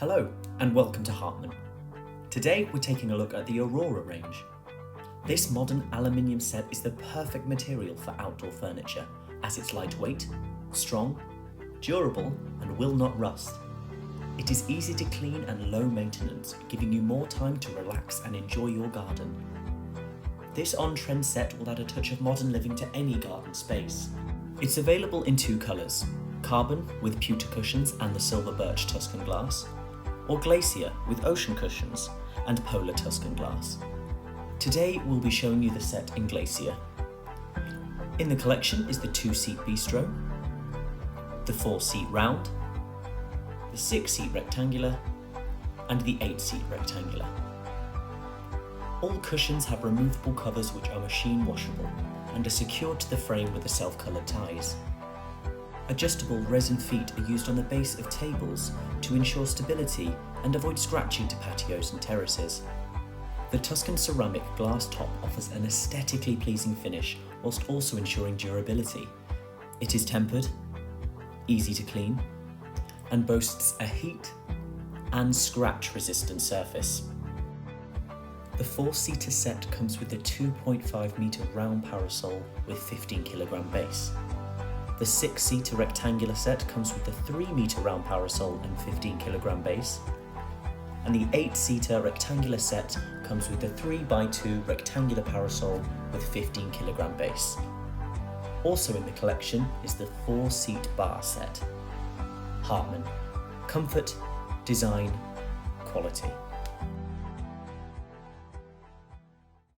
Hello and welcome to Hartman. Today we're taking a look at the Aurora range. This modern aluminium set is the perfect material for outdoor furniture as it's lightweight, strong, durable and will not rust. It is easy to clean and low maintenance, giving you more time to relax and enjoy your garden. This on-trend set will add a touch of modern living to any garden space. It's available in two colours, Carbon with pewter cushions and the silver birch Tuscan glass, or Glacier with ocean cushions and Polar Tuscan glass. Today we'll be showing you the set in Glacier. In the collection is the 2-seat bistro, the 4-seat round, the 6-seat rectangular, and the 8-seat rectangular. All cushions have removable covers which are machine washable and are secured to the frame with the self-coloured ties. Adjustable resin feet are used on the base of tables to ensure stability and avoid scratching to patios and terraces. The Tuscan ceramic glass top offers an aesthetically pleasing finish whilst also ensuring durability. It is tempered, easy to clean, and boasts a heat and scratch resistant surface. The 4-seater set comes with a 2.5 metre round parasol with 15 kg base. The 6-seater rectangular set comes with a 3 metre round parasol and 15 kg base. And the 8-seater rectangular set comes with a 3x2 rectangular parasol with 15 kg base. Also in the collection is the 4-seat bar set. Hartman. Comfort, design, quality.